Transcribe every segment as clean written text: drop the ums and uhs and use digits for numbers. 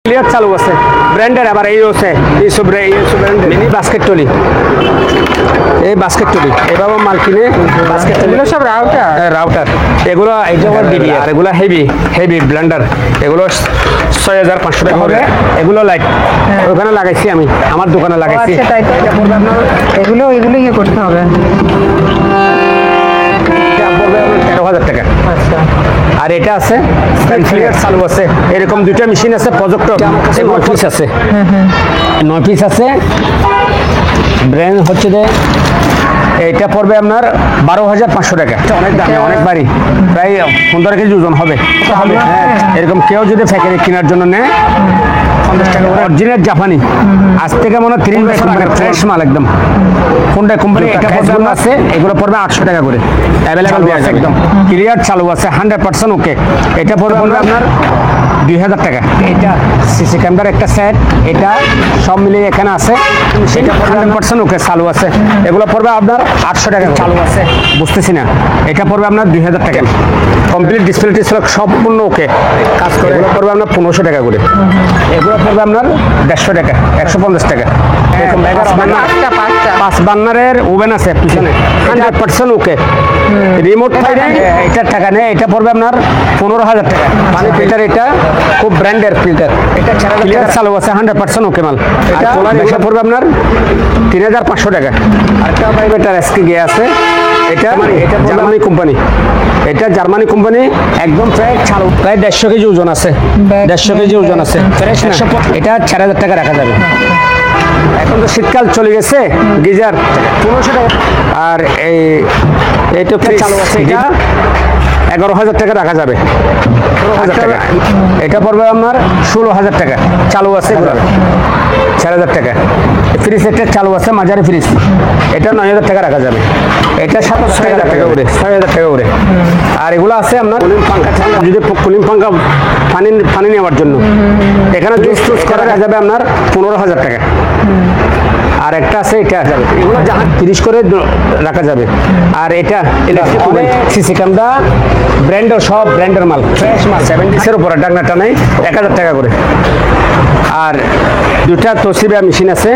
Clear চালু আছে ব্র্যান্ডের আবার এই আছে এই সব মিনি বাস্কেট টলি এই বাস্কেট টলি এভাবে মাল কিনে বাস্কেট টলি সব রাউটার এগুলো এইটা ডিবি আর এগুলো হেভি ব্লেন্ডার এগুলো 6500 টাকা হবে এগুলো লাইট ওখানে লাগাইছি আমি আমার দোকানে লাগাইছি এগুলো ইয়ে করতে হবে 13,000 টাকা আচ্ছা আর এটা আছে ক্লিয়ার চালু আছে এরকম দুইটা মেশিন আছে প্রজেক্টর 9 পিস আছে 9 পিস আছে ব্র্যান্ড হচ্ছে যে এটা পড়বে আপনার 12,500 টাকা অনেক দামি অনেক ভারী প্রায় 15 কেজি ওজন হবে এরকম কেউ যদি ফ্যাক্টরি কেনার জন্য নেয় 50 টাকা করে অরিজিনাল জাপানি আজ থেকে মনে হয় 30 কোম্পানির ফ্রেশ মাল একদম কোনটা কোম্পানি এটা পড়বে আছে এগুলো পড়বে 800 টাকা করে অ্যাভেলেবল দেওয়া আছে একদম ক্লিয়ার চালু আছে 100% ওকে এটা পড়বে আপনার 2000 টাকা এটা সিসি ক্যামেরার একটা সেট এটা সব মিলিয়ে এখানে আছে সেটা 100% ওকে চালু আছে এগুলো পড়বে আপনার 800 টাকা চালু আছে বুঝতেছি না এটা পড়বে আপনার 2000 টাকা কমপ্লিট ডিসপ্লে টিসপ্লে সম্পূর্ণ ওকে কাজ করে এগুলো পড়বে আপনার 1500 টাকা করে এগুলো পড়বে আপনার 150 টাকা 150 টাকা এরকম পাঁচ বার্নারের ওভেন আছে পিছনে 100% ওকে রিমোট ফাইলে এটা টাকা নেই এটা পড়বে আপনার 15,000 টাকা মানে ফিল্টার এটা খুব ব্র্যান্ডের ফিল্টার এটা ক্লিয়ার চালু আছে 100% ওকে মাল এটা এটা পড়বে আপনার 3,500 টাকা আরেকটা ভাইবেটার এসকে গিয়ে আছে এটা জার্মানি কোম্পানি এটা জার্মানি কোম্পানি একদম প্রায় চালু প্রায় 150 কেজি ওজন আছে 150 কেজি ওজন আছে এটা 4,000 টাকা রাখা যাবে এখন তো শীতকাল চলে গেছে গিজার 1500 টাকা আর এইটা চালু আছে এটা 11,000 টাকা রাখা যাবে 15,000 টাকা এটা পড়বে আপনার 16,000 টাকা চালু আছে 4,000 টাকা ফ্রিজ একটা চালু আছে মাঝারি ফ্রিজ এটা 9,000 টাকা রাখা যাবে এটা 7,000 টাকা করে 6,000 টাকা করে আর এগুলো আছে আপনার কুলিং পাঙ্খা যদি কুলিং পাঙ্খা পানি নেওয়ার জন্য এখানে জুস টুস করা যাবে আপনার 15,000 টাকা আর একটা আছে এটা যাবে এগুলো জাহাজ 30 করে রাখা যাবে আর এটা ইলেকট্রিক সিসি ক্যামেরা ব্র্যান্ডের সব ব্র্যান্ডের মাল ফ্রেশ মাল 70 এর উপরে ডাকনাটা নেই 1,000 টাকা করে আর দুটা তোশিবা মেশিন আছে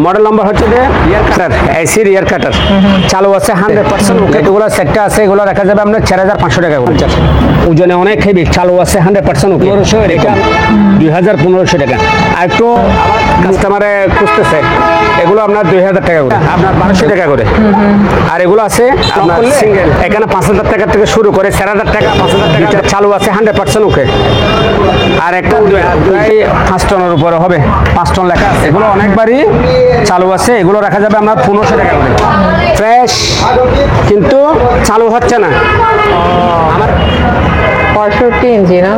মডেল নাম্বার হচ্ছে যে ইয়ার কাটার এসি ইয়ার কাটার চালু আছে 100% ওকে এগুলো সেটটা আছে এগুলো রাখা যাবে আপনার 4,500 টাকা করে ওজনে অনেক হেভি চালু আছে 100% ওকে 1500 এটা 2,500 টাকা আর একটু আমার কাস্টমারে খুঁজতেছে এগুলো আপনার 2,000 টাকা করে আপনার 1,200 টাকা করে আর এগুলো আছে আপনার সিঙ্গেল এখানে 5,000 টাকা থেকে শুরু করে 4,000 টাকা 5,000 টাকা চালু আছে 100% ওকে আর একটা 5 টনের উপরে হবে 5 টন লেখা আছে এগুলো অনেকবারই চালু আছে এগুলো রাখা যাবে আপনার 1500 টাকা করে ফ্রেশ কিন্তু চালু হচ্ছে না আমার 65 ইঞ্চি না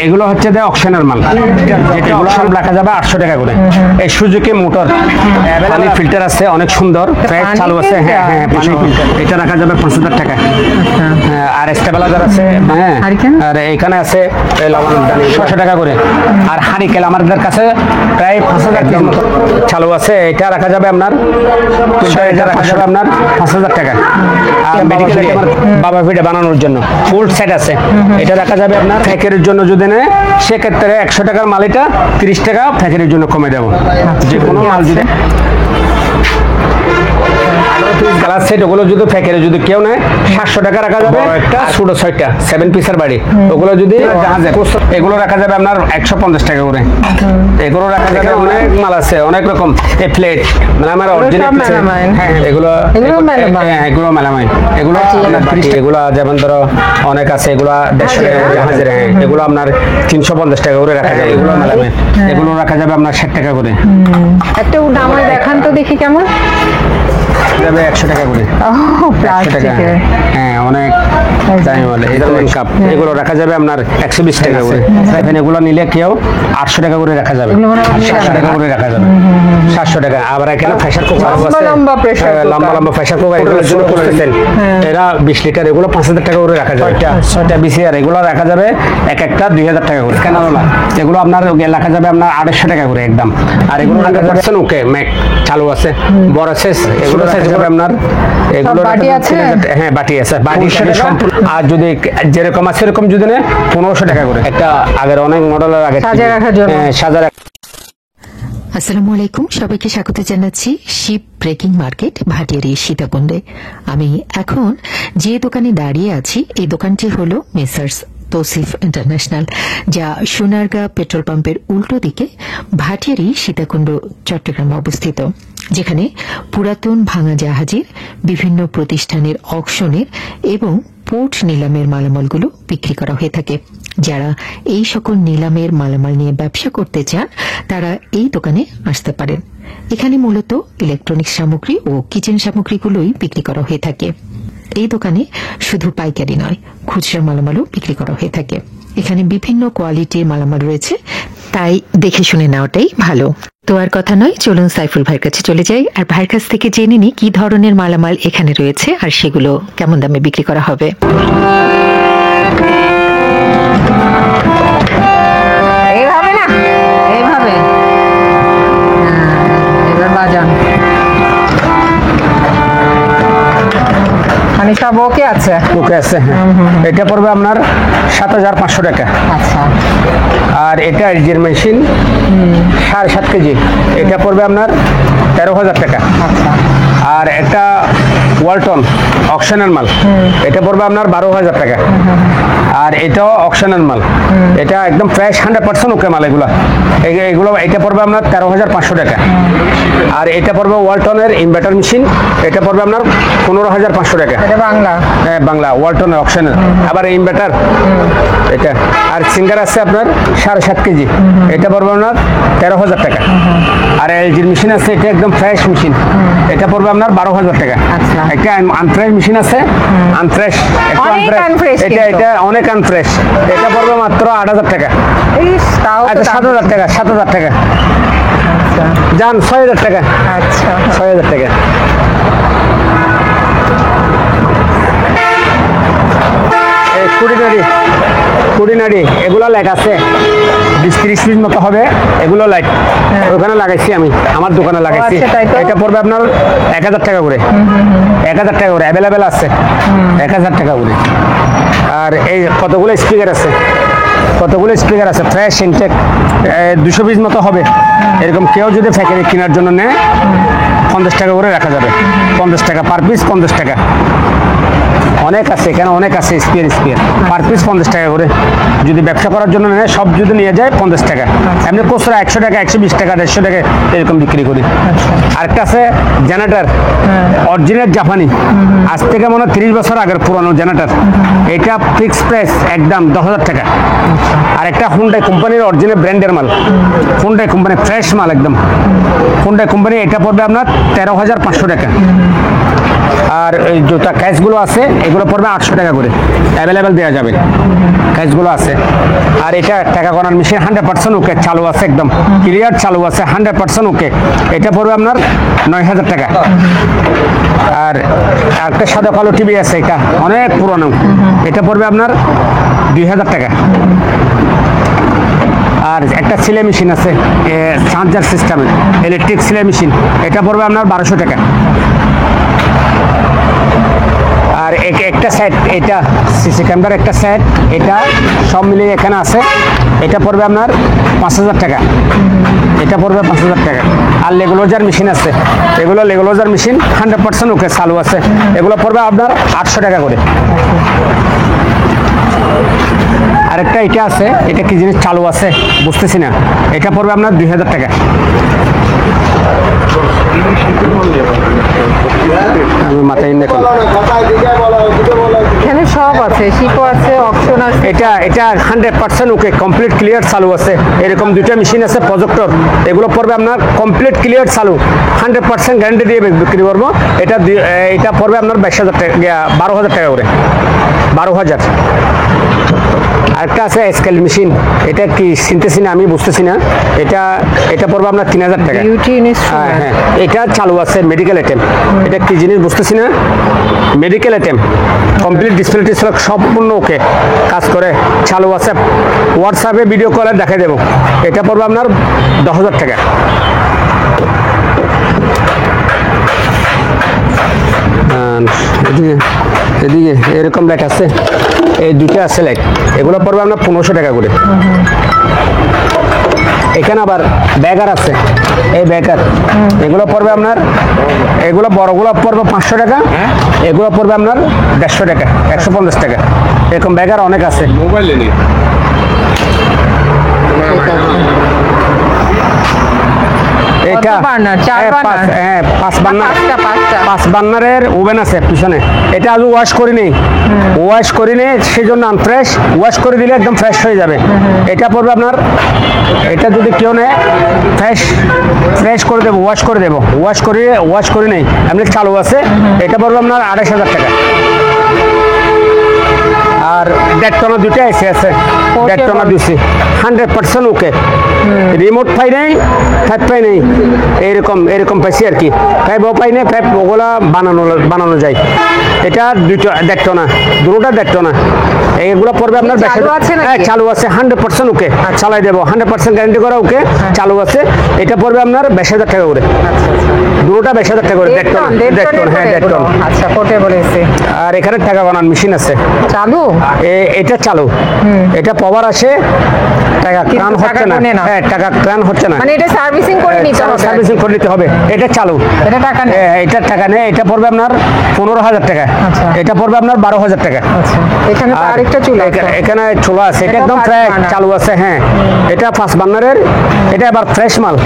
এগুলো হচ্ছে যে অকশনের মাল এগুলো সব রাখা যাবে 800 টাকা করে এই সুজুকি মোটর পানি ফিল্টার আছে অনেক সুন্দর ফ্রেশ চালু আছে হ্যাঁ হ্যাঁ পানি ফিল্টার এটা রাখা যাবে 5,000 টাকা আর স্টেবিলাইজার আছে হ্যাঁ আর এখানে আছে 600 টাকা করে আর হারিকেল আমাদের কাছে প্রায় 5,000 টাকা চালু আছে এটা রাখা যাবে আপনার এটা রাখা যাবে আপনার 5,000 টাকা আর মেডিকেল বাবা ভিডিও বানানোর জন্য ফুল সেট আছে এটা রাখা যাবে আপনার ফ্যাক্টরির জন্য যদি নেয় সেক্ষেত্রে 100 টাকার মাল এটা 30 টাকা ফ্যাক্টরির জন্য কমে দেবো যে কোনো মাল যদি গ্লাস সেট ওগুলো যদি ফ্যাক্টরি যদি কেউ নেয় 700 টাকা রাখা যাবে একটা ছোট 6টা 7 পিসের বাড়ি ওগুলো যদি এগুলো রাখা যাবে আপনার 150 টাকা করে এগুলো রাখা যাবে অনেক মাল আছে অনেক রকম এই প্লেট মানে আমার অরিজিনাল হ্যাঁ এগুলো এগুলো মেলামাইন এগুলো এগুলো যেমন ধরো অনেক আছে এগুলো 150 টাকা করে জাহাজের এগুলো আপনার 350 টাকা করে রাখা যাবে এগুলো মেলামাইন এগুলো রাখা যাবে আপনার 60 টাকা করে একটা আমার দেখান তো দেখি কেমন যাবে 100 টাকা করে প্লাস্টিকের হ্যাঁ অনেক দামি বলে এই কাপ এগুলো রাখা যাবে আপনার 120 টাকা করে এখন এগুলো নিলে কেউ 800 টাকা করে রাখা যাবে 700 টাকা করে রাখা যাবে 700 টাকা আবার এখানে প্রেসার কুকার আছে লম্বা লম্বা প্রেসার কুকার এগুলোর জন্য করতেছেন এরা 20 লিটার এগুলো 5,000 টাকা করে রাখা যাবে 6টা বিসিআর এগুলো রাখা যাবে এক একটা 2,000 টাকা করে কেনারোলা এগুলো আপনার রাখা যাবে আপনার 250 টাকা করে একদম আর এগুলো রাখা যাচ্ছে ওকে ম্যাক চালু আছে বড় সাইজ এগুলো সাইজ হবে আপনার এগুলো বাটি আছে হ্যাঁ বাটি আছে বাটি সম্পূর্ণ আর যদি যেরকম আছে সেরকম যদি নেয় 1500 টাকা করে। একটা আগের অনেক মডেলের আগে সাজিয়ে রাখার জন্য। সাজা আসসালামু আলাইকুম, সবাইকে স্বাগত জানাচ্ছি শিপ ব্রেকিং মার্কেট ভাটিয়ারি সীতাকুণ্ডে। আমি এখন যে দোকানে দাঁড়িয়ে আছি এই দোকানটি হলো মেসার্স তৌসিফ ইন্টারন্যাশনাল, যা সোনারগাঁ পেট্রোল পাম্পের উল্টো দিকে ভাটিয়ারি সীতাকুণ্ড চট্টগ্রামে অবস্থিত, যেখানে পুরাতন ভাঙা জাহাজের বিভিন্ন প্রতিষ্ঠানের অকশনের এবং পোর্ট নিলামের মালামালগুলো বিক্রি করা হয়ে থাকে। যারা এই সকল নিলামের মালামাল নিয়ে ব্যবসা করতে চান তারা এই দোকানে আসতে পারেন। এখানে মূলত ইলেকট্রনিক্স সামগ্রী ও কিচেন সামগ্রীগুলোই বিক্রি করা হয়ে থাকে। এই দোকানে শুধু পাইকারি নয়, খুচরা মালামালও বিক্রি করা হয়ে থাকে। এখানে বিভিন্ন কোয়ালিটির মালামাল রয়েছে, তাই দেখে শুনে নেওয়াটাই ভালো। তো আর কথা নয়, চলুন সাইফুল ভাইয়ের কাছে চলে যাই আর ভাইয়ের কাছ থেকে জেনে নিই কি ধরনের মালামাল এখানে রয়েছে আর সেগুলো কেমন দামে বিক্রি করা হবে। এইভাবে না, এইভাবে এবার বাজান মানে সব ওকে আছে। ওকে আছে, হ্যাঁ। এটা পড়বে আপনার 7500 টাকা। আচ্ছা, আর এটা এলজির মেশিন 7.5 কেজি, এটা পড়বে আপনার 13,000 টাকা। আচ্ছা, আর একটা ওয়ালটন অকশনের মাল, এটা পড়বে আপনার 12,000 টাকা। আর এটাও অকশনের মাল, এটা একদম ফ্রেশ 100% ওকে মাল। এগুলো এটা পড়বে আপনার 13,500 টাকা। আর এটা পড়বে ওয়ালটনের ইনভার্টার মেশিন, এটা পড়বে আপনার 15,500 টাকা। এটা বাংলা? হ্যাঁ, বাংলা, ওয়ালটনের অকশনের। আবার ইনভার্টার এটা। আর সিঙ্গার আছে আপনার 7.5 কেজি, এটা পড়বে আপনার 13,000 টাকা। আর এলজির মেশিন আছে, এটা একদম ফ্রেশ মেশিন, এটা পড়বে আপনার 12,000 টাকা। আচ্ছা। একটা আনফ্রেশ মেশিন আছে, আনফ্রেশ, অনেক unfresh এটা কিন্তু। এটা অনেক আনফ্রেশ, এটা পড়বে মাত্র 8,000 টাকা। ইস, তাও তো আচ্ছা, দাম। 7,000 টাকা, 7,000 টাকা আচ্ছা, যান, 6,000 টাকা, আচ্ছা, 6,000 টাকা। কুড়িনারি এগুলো লাইট আছে 20-30 পিস মতো হবে, এগুলো লাইট ওখানে লাগাইছি আমি, আমার দোকানে লাগাইছি। আচ্ছা, তাই তো? এটা পড়বে আপনার 1,000 টাকা করে, 1,000 টাকা করে অ্যাভেলেবেল আছে, 1,000 টাকা করে। আর এই কতগুলো স্পিকার আছে, ফ্রেশ ইনটেক 200 পিস মতো হবে। এরকম কেউ যদি ফ্যাক্টরি কেনার জন্য নেয় 50 টাকা করে রাখা যাবে, 50 টাকা পার পিস, 50 টাকা। অনেক আছে এখানে, অনেক আছে স্পিয়ার পার পিস 50 টাকা করে। যদি ব্যবসা করার জন্য নেয়, সব যদি নিয়ে যায় 50 টাকা। এমনি খুচরা 100 টাকা, 120 টাকা, 150 টাকা এরকম বিক্রি করি। আরেকটা আছে জেনারেটর, অরিজিনাল জাপানি, আজ থেকে মনে হয় 30 বছর আগের পুরনো জেনারেটর। এটা ফিক্সড প্রাইস একদম 10,000 টাকা। আর একটা হুন্ডাই কোম্পানির অরিজিনাল ব্র্যান্ডের মাল, হুন্ডাই কোম্পানি ফ্রেশ মাল একদম, হুন্ডাই কোম্পানি, এটা পড়বে আপনার 13,500 টাকা। আর এই জুতা ক্যাশগুলো আছে, এগুলো পড়বে 800 টাকা করে, অ্যাভেলেবেল দেওয়া যাবে, ক্যাশগুলো আছে। আর এটা টাকা গণার মেশিন 100% ওকে, চালু আছে, একদম ক্লিয়ার চালু আছে, 100% ওকে, এটা পড়বে আপনার 9,000 টাকা। আর একটা সাদা কালো টিভি আছে, এটা অনেক পুরনো, এটা পড়বে আপনার 2,000 টাকা। আর একটা সেলাই মেশিন আছে চার্জার সিস্টেমের, ইলেকট্রিক সেলাই মেশিন, এটা পড়বে আপনার 1200 টাকা। আর একটা সেট, এটা সিসি ক্যামেরার একটা সেট, এটা সব মিলিয়ে এখানে আছে, এটা পড়বে আপনার 5,000 টাকা, এটা পড়বে 5,000 টাকা। আর লেগুলোজার মেশিন আছে, এগুলো লেগুলোজার মেশিন 100% ওকে চালু আছে, এগুলো পড়বে আপনার 800 টাকা করে। আরেকটা এটা আছে, এটা কি জিনিস চালু আছে বুঝতেছি না, এটা পড়বে আপনার 2,000 টাকা। আমি মাথায় দেখুন, এখানে সব আছে, শিপও আছে, অকশন আছে। এটা 100% ওকে, কমপ্লিট ক্লিয়ার চালু আছে। এরকম দুইটা মেশিন আছে প্রজেক্টর, এগুলো পড়বে আপনার কমপ্লিট ক্লিয়ার চালু, 100% গ্যারান্টি দিয়ে বিক্রি করবো। এটা পড়বে আপনার 22,000 টাকা, 12,000 টাকা করে, 12,000। আরেকটা আছে স্কেল মেশিন, এটা কি চিনতেছি না, আমি বুঝতেছি না, এটা পড়বে আপনার 3,000 টাকা। বিউটি হ্যাঁ ইনস্ট্রুমেন্ট। হ্যাঁ, এটা চালু আছে, মেডিকেল আইটেম, এটা কি জিনিস বুঝতেছি না, মেডিকেল আইটেম, কমপ্লিট ডিসপ্লে টিসপ্লে সম্পূর্ণ ওকে কাজ করে, চালু আছে, হোয়াটসঅ্যাপে ভিডিও কলে দেখাই দেবো। এটা পড়বে আপনার 10,000 টাকা। মানুষ এদিকে এদিকে এরকম লাইট আছে, এই দুইটা আছে লাইট, এগুলো পড়বে আপনার 1500 টাকা করে। এখানে আবার ব্যাগার আছে, এই ব্যাগার এগুলো পড়বে আপনার, এগুলো বড়গুলো পড়বে 500 টাকা, এগুলো পড়বে আপনার 150 টাকা, 150 টাকা। এরকম ব্যাগার অনেক আছে। মোবাইলে নেই এটা বার্নার? 4 বার্নার? হ্যাঁ 5 বার্নার, পাঁচটা 5 বার্নারের ওভেন আছে পিছনে। এটা আজ ওয়াশ করি নেই, ওয়াশ করি নেই সেই জন্য আনফ্রেশ, ওয়াশ করে দিলে একদম ফ্রেশ হয়ে যাবে। এটা পড়বে আপনার, এটা যদি কেউ নেয় ফ্রেশ করে দেবো, ওয়াশ করে দেবো, ওয়াশ করি নেই এমনি চালু আছে। এটা পড়বে আপনার 2500 টাকা। আর 1.5 টনা দুইটা এসে আছে, 1.5 টনা দিচ্ছি 100% ওকে। রিমোট পাই নেই, ফাইভ পাই নেই, এরকম পাইছি আর কি। ফাইভও পাই নেই, ফাইভ ওগুলা বানানো যায়। এটা 1.5 টনা, দুটোটা 1.5 টনা। এইগুলো পড়বে আপনার চালু আছে নাকি? হ্যাঁ চালু আছে, 100% ওকে, চালাই দেবো, 100% গ্যারান্টি করা ওকে, চালু আছে। এটা পড়বে আপনার 20,000 টাকা করে, দুটোটা 20,000 টাকা করে। 1.5 টন, 1.5 টন, হ্যাঁ 1.5 টন। আচ্ছা, কোটে বলেছে আর এখানে টাকা বানান মেশিন আছে, চালু। এটা চালু, এটা পাওয়ার আসে, টাকা কিন্তু ক্রান টাকা হচ্ছে না, গুনে না। হ্যাঁ টাকা ক্রান হচ্ছে না, মানে এটা সার্ভিসিং করে নিতে হবে। সার্ভিসিং করে নিতে হবে। এটা চালু, এটা টাকা নেই। এটা টাকা নেই। এটা পড়বে আপনার 15,000 টাকা, আচ্ছা। এটা পড়বে আপনার 12,000 টাকা। আচ্ছা, এখানে তো আর আরেকটা চুলা আছে। এখানে চুলা আছে, এটা এটা একদম 5 ফ্রেশ বার্নার। চালু আছে। হ্যাঁ এটা 5 বার্নারের, এটা আবার ফ্রেশ মাল।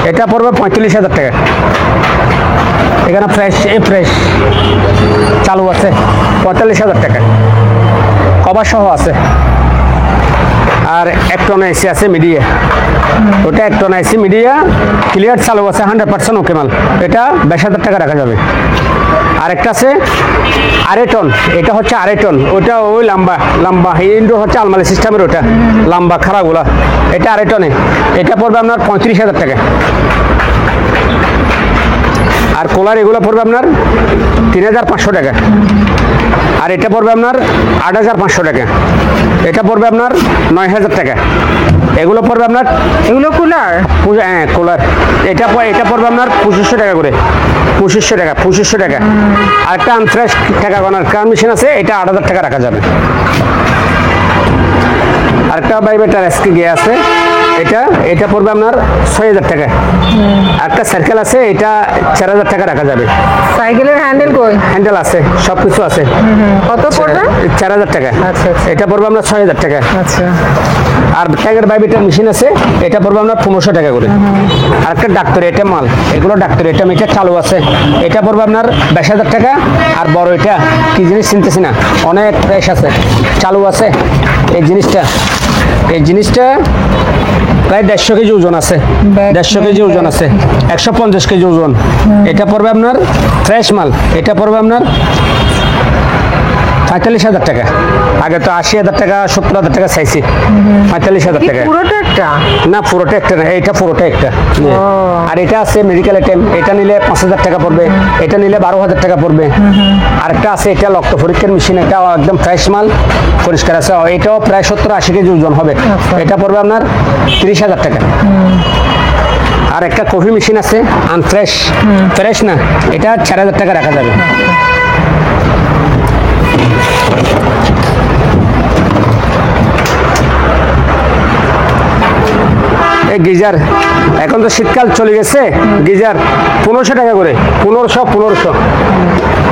এটা পড়বে 45,000 টাকা। এখানে ফ্রেশ চালু আছে 45,000 টাকা, কভার সহ আছে। আর 1 টন এসি আছে মিডিয়া, ওটা 1 টন এসি মিডিয়া ক্লিয়ার চালু আছে, 100% ওকে মাল। এটা 20,000 টাকা রাখা যাবে। আরেকটা আছে 2.5 টন, এটা হচ্ছে 2.5 টন, ওটা ওই লম্বা ইন্ডোর হচ্ছে আলমারি সিস্টেমের, ওটা লম্বা খারাপগুলা। এটা 2.5 টনে, এটা পড়বে আপনার 35,000 টাকা। আর কোলার এগুলো পড়বে আপনার 3,500 টাকা। আর এটা পড়বে আপনার 8,500 টাকা। এটা পড়বে আপনার 9,000 টাকা। এগুলো পড়বে আপনার, এগুলো কুলার। হ্যাঁ কুলার। এটা পড়বে আপনার 2500 টাকা করে, 2500 টাকা। আর একটা আনফ্রেশ টাকা বানার ক্রান মেশিন আছে, এটা 8,000 টাকা রাখা যাবে। আরেকটা বাইবেটার এসকে গিয়ে আছে, এটা পড়বে আপনার 6,000 টাকা। একটা সার্কেল আছে, এটা 4,000 টাকা রাখা যাবে। সাইকেলের হ্যান্ডেল কই? হ্যান্ডেল আছে, সব কিছু আছে। কত পড়বে? 4,000 টাকা। আচ্ছা, আচ্ছা। এটা পড়বে আপনার 6,000 টাকা। আচ্ছা, আর ট্যাগের বাইবেটার মেশিন আছে, এটা পড়বে আপনার 1500 টাকা করে। আর একটা ডাক্তারি, এটা মাল, এগুলো ডাক্তারি, এটা মিটার চালু আছে, এটা পড়বে আপনার 20,000 টাকা। আর বড় এটা কি জিনিস চিনতেছি না, অনেক ফ্রেশ আছে, চালু আছে। এই জিনিসটা প্রায় 150 কেজি ওজন আছে, 150 কেজি ওজন আছে, 150 কেজি ওজন। এটা পড়বে আপনার ফ্রেশ মাল, এটা পড়বে আপনার 45,000 টাকা। আগে তো 80,000 টাকা, 70,000 টাকা চাইছি, 45,000 টাকা। পুরোটা একটা? না পুরোটা একটা না, এইটা পুরোটা একটা। আর এটা আছে মেডিকেল আইটেম, এটা নিলে 5,000 টাকা পড়বে, এটা নিলে 12,000 টাকা পড়বে। আরেকটা আছে, এটা রক্ত পরীক্ষার মেশিন, এটা একদম ফ্রেশ মাল, পরিষ্কার আছে, এটাও প্রায় 70-80 কেজি ওজন হবে। এটা পড়বে আপনার 30,000 টাকা। আর একটা কফি মেশিন আছে আনফ্রেশ, ফ্রেশ না, এটা 4,000 টাকা রাখা যাবে। এই গিজার, এখন তো শীতকাল চলে গেছে, গিজার 1500 টাকা করে, 1500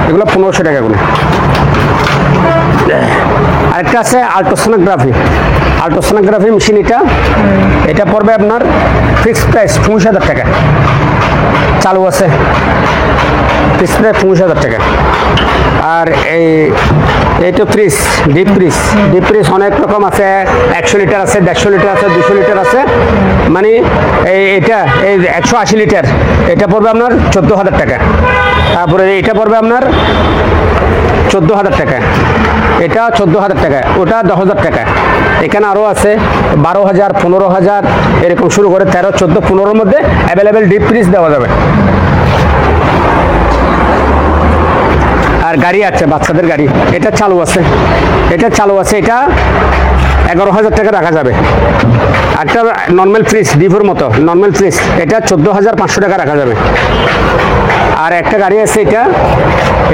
এগুলো 1500 টাকা করে। আরেকটা আছে আল্ট্রাসোনোগ্রাফি মেশিন, এটা পড়বে আপনার ফিক্সড প্রাইস 15,000 টাকা, চালু আছে, ফিক্সড প্রাইস 15,000 টাকা। আর এইটা ডিপ ফ্রিজ অনেক রকম আছে, 100 লিটার আছে, 150 লিটার আছে, 200 লিটার আছে, মানে এটা 180 লিটার, এটা পড়বে আপনার 14,000 টাকা। তারপরে এটা পড়বে আপনার 14,000 টাকা, এটা 14,000 টাকা, ওটা 10,000 টাকা। এখানে আরও আছে 12,000, 15,000 এরকম শুরু করে 13, 14, 15-র মধ্যে অ্যাভেলেবেল ডিপ ফ্রিজ দেওয়া যাবে। আর গাড়ি আছে, বাচ্চাদের গাড়ি, এটা চালু আছে, এটা 11,000 টাকা রাখা যাবে। একটা নর্মাল ফ্রিজ ডিভোর মতো নর্মাল ফ্রিজ, এটা 14,500 টাকা রাখা যাবে। আর একটা গাড়ি আছে,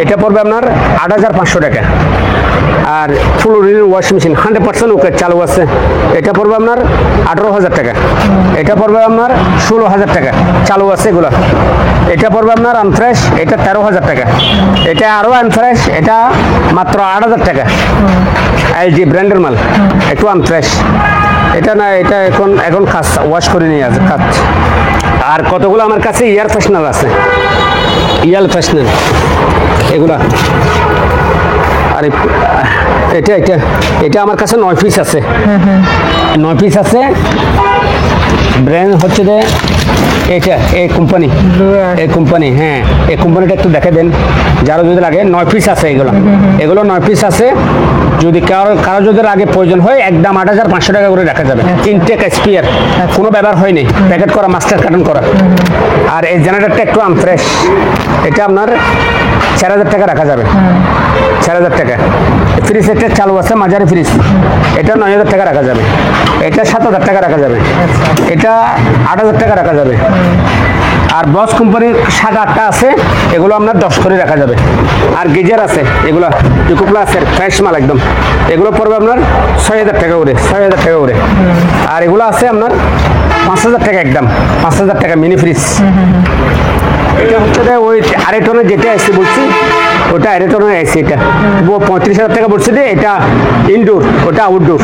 এটা পড়বে আপনার 8,500 টাকা। আর ফুল ওয়াশিং মেশিন 100% ওকে চালু আছে, এটা পড়বে আপনার 18,000 টাকা। এটা পড়বে আপনার 16,000 টাকা চালু আছে এগুলো। এটা পড়বে আপনার আনফ্রেশ, এটা 13,000 টাকা। এটা আরও আনফ্রেশ, এটা মাত্র 8,000 টাকা। LG ব্র্যান্ডের মাল, একটু আনফ্রেশ। এটা না, এটা এখন কাজ ওয়াশ করে নিয়ে আছে কাজ। আর কতগুলো আমার কাছে এয়ার ফ্রেশনার আছে, এয়ার ফ্রেশনার এগুলা। আর এটা আমার কাছে 9 পিস আছে, 9 পিস আছে। ব্র্যান্ড হচ্ছে যে এটা এই কোম্পানি, হ্যাঁ এই কোম্পানিটা একটু দেখে দেন যারা যদি লাগে। 9 পিস আছে এগুলো 9 পিস আছে। যদি কারো যদি আগে প্রয়োজন হয় একদম 8,500 টাকা করে রাখা যাবে। ইনটেক এক্সপিয়ার, কোনো ব্যবহার হয়নি, প্যাকেট করা, মাস্টার কার্টন করা। আর এই জেনারেটরটা একটু আনফ্রেশ, এটা আপনার 4,000 টাকা রাখা যাবে, 4,000 টাকা। ফ্রিজ একটা চালু আছে, মাঝারি ফ্রিজ, এটা 9,000 টাকা রাখা যাবে। এটা 7,000 টাকা রাখা যাবে। এটা 8,000 টাকা রাখা যাবে। আর বস কোম্পানির 7-8টা আছে, এগুলো আপনার 10 করে রাখা যাবে। আর গিজার আছে, এগুলো ইকোপ্লাসের ফ্রেশ মাল একদম, এগুলো পড়বে আপনার 6,000 টাকা করে, 6,000 টাকা করে। আর এগুলো আছে আপনার 5,000 টাকা, একদম 5,000 টাকা মিনি ফ্রিজ। এটা হচ্ছে ওই আড়াইটনের যেটা এসি বলছি, ওটা আড়াইটনের এসি। এটা 35,000 টাকা বলছি যে, এটা ইনডোর, ওটা আউটডোর।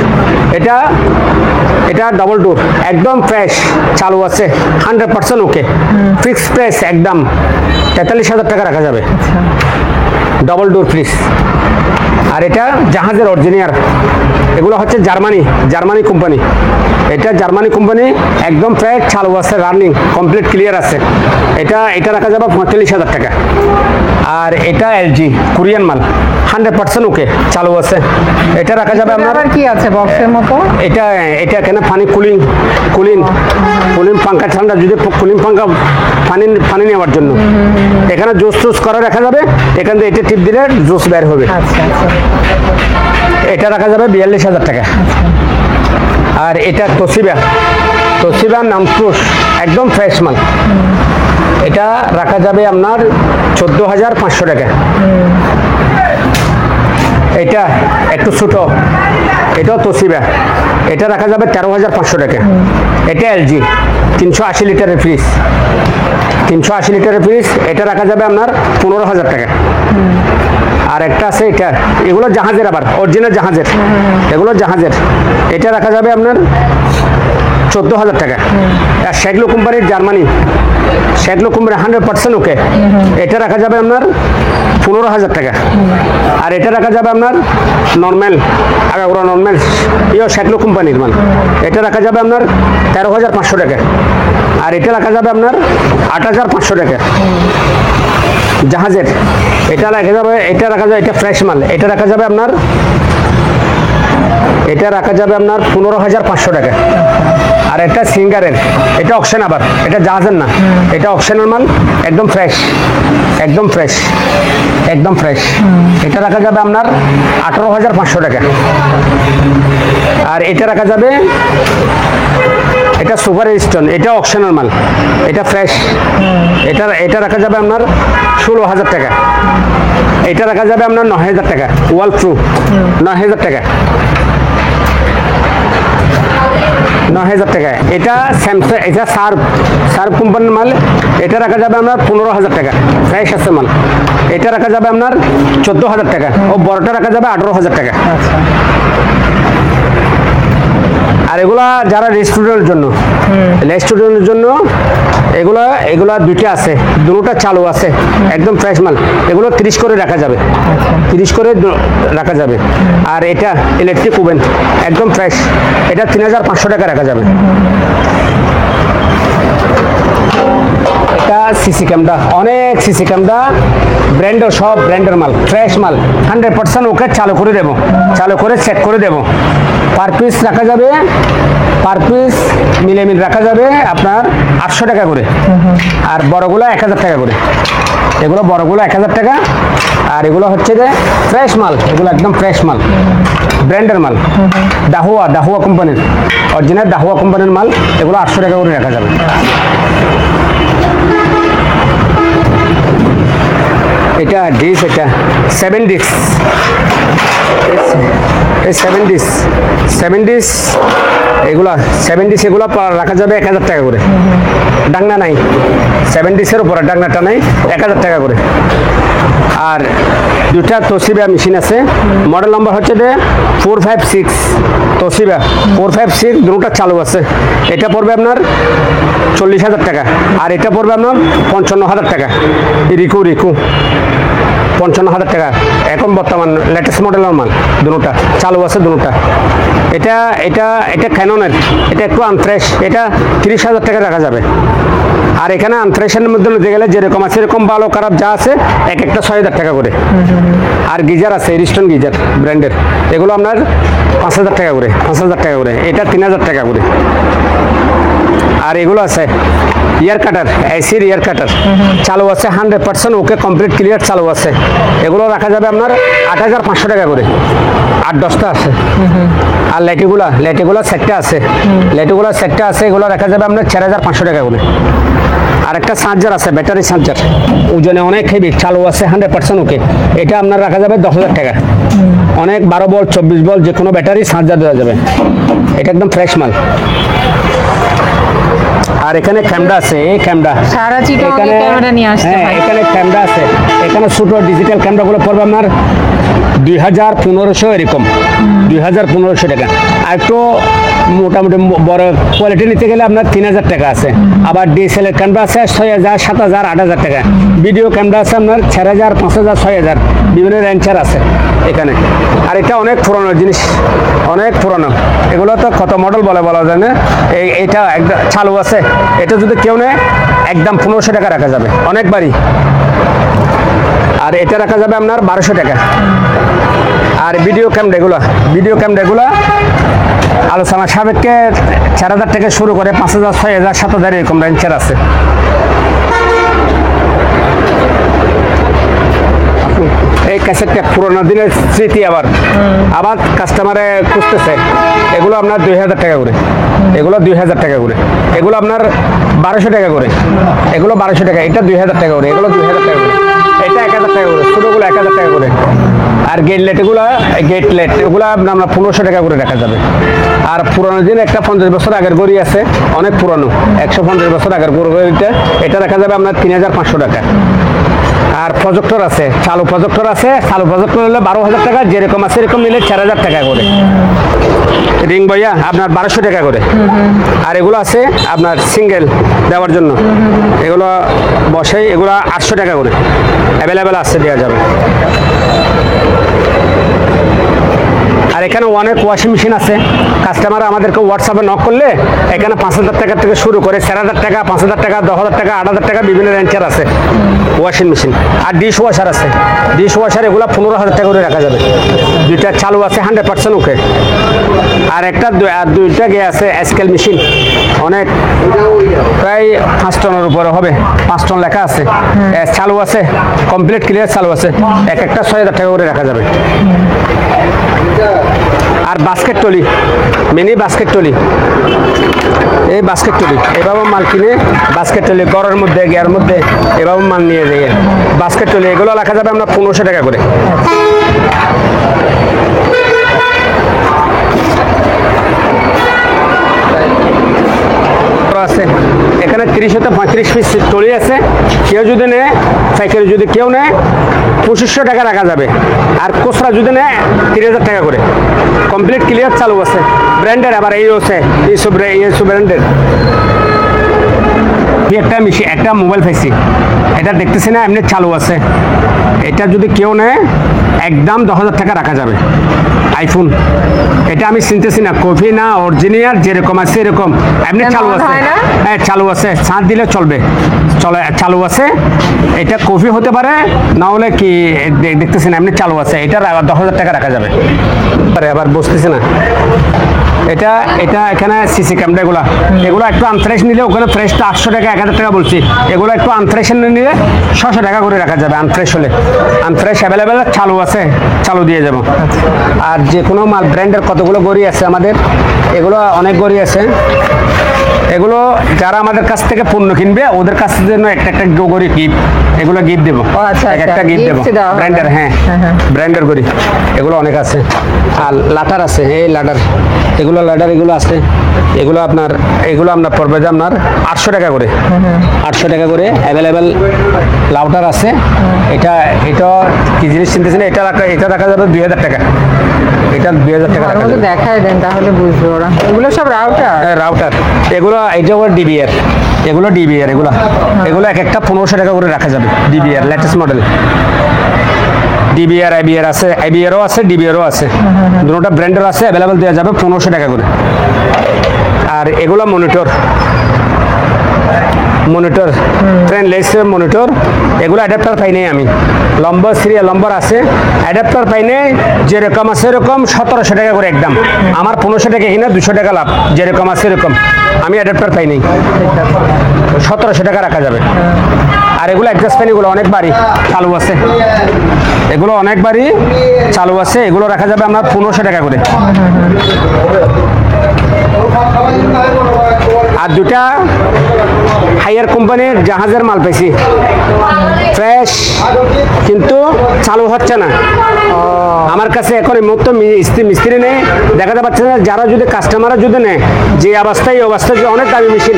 এটা ডাবল ডোর, একদম ফ্রেশ চালু আছে, 100% ওকে। ফিক্স প্রাইস একদম 43,000 টাকা রাখা যাবে, ডাবল ডোর ফ্রিজ। আর এটা জাহাজের অরিজিনাল, এগুলো হচ্ছে জার্মানি কোম্পানি। এটা জার্মানি কোম্পানি, একদম ফ্রেশ চালু আছে, রানিং কমপ্লিট ক্লিয়ার আছে। এটা রাখা যাবে 45,000 টাকা। আর এটা LG কোরিয়ান মাল, 100% ওকে চালু আছে। এটা রাখা যাবে আপনার। কি আছে বক্সের মতো? এটা এখানে পানি কুলিং পাঙ্খা, ঠান্ডা যদি কুলিং পাঙ্খা পানি নেওয়ার জন্য। এখানে জুস করা রাখা যাবে, এখান থেকে এটা টিপ দিলে জুস বের হবে। আচ্ছা আচ্ছা। এটা রাখা যাবে 42,000 টাকা। আর এটা তোশিবা নামপুস, একদম ফ্রেশ মাল, এটা রাখা যাবে আপনার 14,500 টাকা। এটা একটু ছোট, এটাও তোশিবা, এটা রাখা যাবে 13,500 টাকা। এটা LG 380 লিটারের ফ্রিজ, 380 লিটারের ফ্রিজ, এটা রাখা যাবে আপনার 15,000 টাকা। আর একটা আছে এগুলো জাহাজের, আবার অরিজিনাল জাহাজের, এগুলো জাহাজের। এটা রাখা যাবে আপনার 14,000 টাকা। আর শেগলো কোম্পানির জার্মানি, শেগলো কোম্পানি 100% ওকে, এটা রাখা যাবে আপনার 15,000 টাকা। আর এটা রাখা যাবে আপনার নর্মাল, আগাগোড়া নর্মাল, শেগলো কোম্পানির মাল, এটা রাখা যাবে আপনার 13,500 টাকা। আর এটা রাখা যাবে আপনার 8,500 টাকা জাহাজের। এটা রাখা যাবে, এটা ফ্রেশ মাল, এটা রাখা যাবে আপনার 15,500 টাকা। আর এটা সিঙ্গারের, এটা অকশন, আবার এটা জাহাজের না, এটা অকশনের মাল, একদম ফ্রেশ, একদম ফ্রেশ, একদম ফ্রেশ। এটা রাখা যাবে আপনার 18,500 টাকা। আর এটা রাখা যাবে, এটা সুপার স্টোন, এটা অকশনের মাল, এটা ফ্রেশ। এটা রাখা যাবে আপনার 16,000 টাকা। এটা রাখা যাবে আপনার 9,000 টাকা, ওয়াল প্রুফ, 9,000 টাকা, 9,000 টাকা। এটা স্যামসাং, এটা সার্ফ কোম্পানির মাল, এটা রাখা যাবে আপনার 15,000 টাকা, ফ্রেশ আছে মাল। এটা রাখা যাবে আপনার 14,000 টাকা। ও বড়টা রাখা যাবে 18,000 টাকা। আর এগুলা যারা রেস্টুরেন্টের জন্য এগুলা দুইটা আছে, দুটোটা চালু আছে, একদম ফ্রেশ মাল। এগুলো 30 করে রাখা যাবে, 30 করে রাখা যাবে। আর এটা ইলেকট্রিক ওভেন, একদম ফ্রেশ, এটা 3,500 টাকা রাখা যাবে। এটা সিসি ক্যামেরা, অনেক সিসি ক্যামেরা, ব্র্যান্ডের, সব ব্র্যান্ডের মাল, ফ্রেশ মাল, 100% ওকে চালু করে দেবো, চালু করে চেক করে দেবো। পার পিস রাখা যাবে, পার পিস মিলে রাখা যাবে আপনার 800 টাকা করে। আর বড়গুলো 1,000 টাকা করে। এগুলো বড়গুলো 1,000 টাকা। আর এগুলো হচ্ছে যে ফ্রেশ মাল, এগুলো একদম ফ্রেশ মাল। ব্র্যান্ডের মাল, দাহুয়া কোম্পানির, অরিজিনাল দাহুয়া কোম্পানির মাল। এগুলো 800 টাকা করে রাখা যাবে। এটা ডিস, এটা 7 ডিস, এই 7 ডিস এগুলা 7 ডিস এগুলো রাখা যাবে 1000 টাকা করে। ডাংনা নাই, 7 ডিসের উপরে ডাংনাটা নাই, 1000 টাকা করে। আর দুটা তোশিবা মেশিন আছে, মডেল নাম্বার হচ্ছে 456 তোশিবা 456, দুটোটা চালু আছে। এটা পড়বে আপনার 40,000 টাকা, আর এটা পড়বে আপনার 55,000 টাকা। রিকু 55,000 টাকা, এখন বর্তমান লেটেস্ট মডেলের মাল, দুটোটা চালু আছে দুটোটা। এটা এটা এটা ক্যাননের, এটা একটু আনফ্রেশ, এটা 30,000 টাকা রাখা যাবে। আর এখানে আনফ্রেশের মধ্যে নিতে গেলে যেরকম আছে এরকম ভালো খারাপ যা আছে এক একটা 6,000 টাকা করে। আর গিজার আছে রিস্টন গিজার ব্র্যান্ডের, এগুলো আপনার 5,000 টাকা করে, 5,000 টাকা করে। এটা 3,000 টাকা করে। আর এগুলো আছে ইয়ার কাটার, এসির ইয়ার কাটার চালু আছে 100% ওকে, কমপ্লিট ক্লিয়ার চালু আছে। এগুলো রাখা যাবে আপনার 8,500 টাকা করে। 8-10টা আছে। আর লেটিগুলা সেটটা আছে, এগুলো রাখা যাবে আপনার 4,500 টাকা করে। আর একটা চার্জার আছে, ব্যাটারি চার্জার, ওজনে অনেক হেভি, চালু আছে 100% ওকে। এটা আপনার রাখা যাবে 10,000 টাকা। অনেক 12 ভোল্ট 24 ভোল্ট যে কোনো ব্যাটারি চার্জার দেওয়া যাবে। এটা একদম ফ্রেশ মাল। আর এখানে ক্যামেরা আছে, এই ক্যামেরা সারা চিটাগাংয়ে ক্যামেরা নিয়ে আসতে হয়। এখানে ক্যামেরা আছে, এখানে ছোট ডিজিটাল ক্যামেরাগুলো পড়বে আপনার 2,500 এরকম, 2,500 টাকা। আর একটু মোটামুটি বড় কোয়ালিটি নিতে গেলে আপনার 3,000 টাকা আছে। আবার ডিএসএলআর ক্যামেরা আছে 6,000, 7,000, 8,000 টাকা। ভিডিও ক্যামেরা আছে আপনার 4,000, 5,000, 6,000, বিভিন্ন রেঞ্জের আছে এখানে। আর এটা অনেক পুরনো জিনিস, অনেক পুরনো। এগুলো তো কত মডেল বলা যায় না। এটা একদম চালু আছে। এটা যদি কেউ নেয় একদম 1500 টাকা রাখা যাবে, অনেকবারই। আর এটা রাখা যাবে আপনার 1200 টাকা। আর ভিডিও ক্যামেরাগুলো আলোচনা সাপেক্ষে 4,000 থেকে শুরু করে 5,000, 6,000, 7,000 এরকম রেঞ্জের আছে। এই ক্যাসেটটা পুরোনো দিনের স্মৃতি আবার কাস্টমারে খুঁজতেছে। এগুলো আপনার 2,000 টাকা করে, এগুলো 2,000 টাকা করে, এগুলো আপনার 1200 টাকা করে, এগুলো 1200 টাকা, এটা 2,000 টাকা করে, এগুলো 2,000 টাকা করে, এটা 1,000 টাকা করে, ছোটোগুলো 1,000 টাকা করে। আর গেট লাইট এগুলো 1500 টাকা করে রাখা যাবে। আর পুরোনো দিন একটা 50 বছর আগের গড়ি আছে, অনেক পুরনো, 150 বছর আগের গড়িটা, এটা রাখা যাবে আপনার 3,500 টাকা। আর প্রজেক্টর আছে, চালু প্রজেক্টর হলে 12,000 টাকা, যেরকম আছে এরকম নিলে 4,000 টাকা করে। রিং বইয়া আপনার 1200 টাকা করে। আর এগুলো আছে আপনার সিঙ্গেল দেওয়ার জন্য, এগুলো বসে, এগুলো 800 টাকা করে অ্যাভেলেবেল আছে, দেওয়া যাবে। আর এখানে অনেক ওয়াশিং মেশিন আছে। কাস্টমার আমাদেরকে হোয়াটসঅ্যাপে নক করলে এখানে 5,000 টাকা থেকে শুরু করে 4,000 টাকা, 5,000 টাকা, 10,000 টাকা, 8,000 টাকা, বিভিন্ন রেঞ্জের আছে ওয়াশিং মেশিন। আর ডিশ ওয়াশার আছে, এগুলো 15,000 টাকা করে রাখা যাবে। দুইটা চালু আছে 100% ওকে। আর দুইটা গে আছে স্কেল মেশিন, অনেক প্রায় 5 টনের উপরে হবে, 5 টন লেখা আছে, চালু আছে, কমপ্লিট ক্লিয়ার চালু আছে। একটা 6,000 টাকা করে রাখা যাবে। আর basket trolley, mini basket trolley, এই বাস্কেট টলি এভাবে মাল কিনে, বাস্কেট টলি গড়ের মধ্যে, গিয়ার মধ্যে এভাবে মাল নিয়ে যায়। বাস্কেট টলি এগুলো রাখা যাবে আমরা 1500 টাকা করে। আছে এখানে 30 থেকে 35 পিস টলি আছে। কেউ যদি নেয়, সাইকেল যদি কেউ নেয় 2500 টাকা রাখা যাবে। আর খুচরা যদি নেয় 3,000 টাকা করে। কমপ্লিট ক্লিয়ার চালু আছে, ব্র্যান্ডের। আবার এই আছে এইসব ব্র্যান্ডের। একটা মোবাইল পাইছি, এটা দেখতেছি না, এমনি চালু আছে। এটা যদি কেউ নেয় একদম 10,000 টাকা রাখা যাবে। আইফোন, এটা আমি চিনতেছি না, কপি না অরিজিনাল, যেরকম আছে এরকম, এমনি চালু আছে। হ্যাঁ চালু আছে, ছাঁচ দিলে চলবে, চালু আছে। এটা কপি হতে পারে, না হলে কি দেখতেছি না, এমনি চালু আছে। এটা 10,000 টাকা রাখা যাবে। আবার বুঝতেছি না। এটা এটা এখানে সিসি ক্যামেরা এগুলো একটু আনফ্রেশ নিলে ওখানে ফ্রেশটা 800 টাকা 1000 টাকা বলছি, এগুলো একটু আনফ্রেশ নিলে 600 টাকা করে রাখা যাবে। আনফ্রেশ হলে, আনফ্রেশ অ্যাভেলেবেল চালু আছে, চালু দিয়ে যাবো। আর যে কোনো মাল ব্র্যান্ডের কতগুলো গড়ি আছে আমাদের, এগুলো অনেক গড়ি আছে। এগুলো যারা আমাদের কাছ থেকে পণ্য কিনবে ওদের কাছ থেকে জন্য একটা একটা গড়ি গিফট, এগুলো গিফট দেবো, আচ্ছা, এক একটা আচ্ছা, গিফট দেবো gift দেওয়া হবে। ব্র্যান্ডের। হ্যাঁ হ্যাঁ। ব্র্যান্ডের গড়ি এগুলো অনেক আছে। আর লাটার আছে, এই লাটার, এগুলো লাটার এগুলো আছে। এগুলো আপনার পড়বে যে আপনার 800 টাকা করে, 800 টাকা করে অ্যাভেলেবেল লাউটার আছে। এটা কি জিনিস চিনতেছেন, এটা রাখা যাবে 2000 টাকা, এটা 2000 টাকা রাখা আমাকে যাবে। দেখায় দেন তাহলে বুঝবো ওরা। এগুলো সব রাউটার? রাউটার এগুলো, এটা হলো ডিবিআর, এগুলো ডিবিআর, এগুলো এক একটা 1500 টাকা করে রাখা যাবে। DVR latest model, DVR IVR আছে, আইবিআরও আছে, ডিবিআরও আছে, দুটোটা ব্র্যান্ডের আছে, অ্যাভেলেবেল দেওয়া যাবে 1500 টাকা করে। আর এগুলো মনিটর, ট্রেন লেস মনিটর, এগুলো অ্যাডাপ্টার পাই নাই আমি, লম্বা সিরিয়াল নম্বর আছে, অ্যাডাপ্টার পাই নাই। যেরকম আছে এরকম 1700 টাকা করে একদম, আমার 1500 টাকা কিনা 200 টাকা লাভ, যেরকম আছে এরকম। আমি অ্যাডাপ্টার পাই নাই, 1700 টাকা রাখা যাবে। আর এগুলো অ্যাডজাস্ট ফ্যান, এগুলো অনেক বাড়ি চালু আছে, এগুলো অনেক বাড়ি চালু আছে, এগুলো রাখা যাবে আপনার 1500 টাকা করে। আর দুটা হাইয়ার কোম্পানির জাহাজের মাল পাইছি, ফ্রেশ, কিন্তু চালু হচ্ছে না আমার কাছে এখন। এই মুহূর্তে মিস্ত্রি নেই, দেখাতে পাচ্ছে না। যারা যদি কাস্টমাররা যদি নেয়, যে অবস্থায় এই অবস্থায় যে অনেক দামি মেশিন,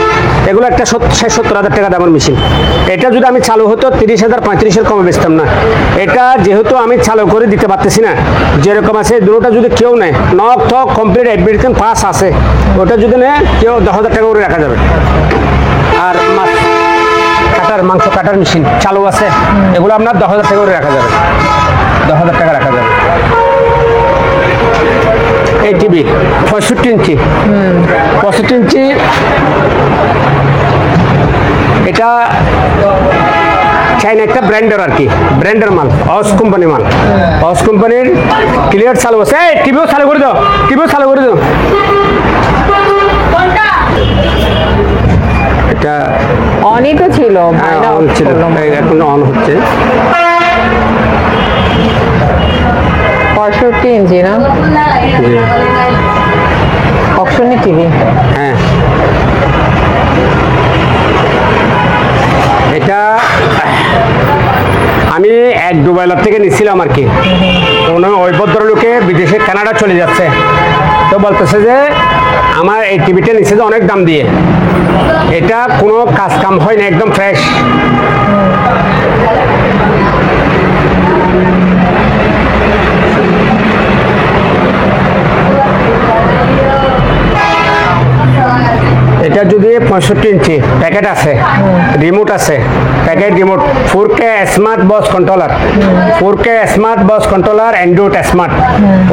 এগুলো একটা 70,000 টাকা দামের মেশিন। এটা যদি আমি চালু হতো 30,000 35,000 কমে বেচতাম না। এটা যেহেতু আমি চালু করে দিতে পারতেছি না, যেরকম আছে দুটোটা যদি কেউ নেয়, নক থক কমপ্লিট এভরিথিং পাস আছে, ওটা যদি নেয় কেউ 10,000 টাকা করে রাখা যাবে। আর মাংস কাটার মেশিন চালু আছে, এগুলো আপনার 10,000 টাকা করে রাখা যাবে, 10,000 টাকা রাখা যাবে। এই টিভি 65 ইঞ্চি, 65 ইঞ্চি, এটা চাইনা একটা ব্র্যান্ডের আর কি, ব্র্যান্ডের মাল, অস কোম্পানি মাল, অস কোম্পানির ক্লিয়ার চালু আছে। এই টিভিও চালু করে দাও, টিভিও চালু করে দাও। এটা অনই তো ছিল, অন ছিল, এখন অন হচ্ছে। 65 ইঞ্চি না, অপশনের টিভি। হ্যাঁ, এটা আমি এক দুবাইলার থেকে নিছিলাম আর কি। ওই ভদ্রলোকে বিদেশে কানাডা চলে যাচ্ছে, তো বলতেছে যে আমার এই টিভিটা নিচ্ছে যে অনেক দাম দিয়ে, এটা কোনো কাজ কাম হয় না, একদম ফ্রেশ। এটা যদি 65 ইঞ্চি প্যাকেট আছে, রিমোট আছে, packet remote, 4K smart box controller, 4K smart box controller Android smart,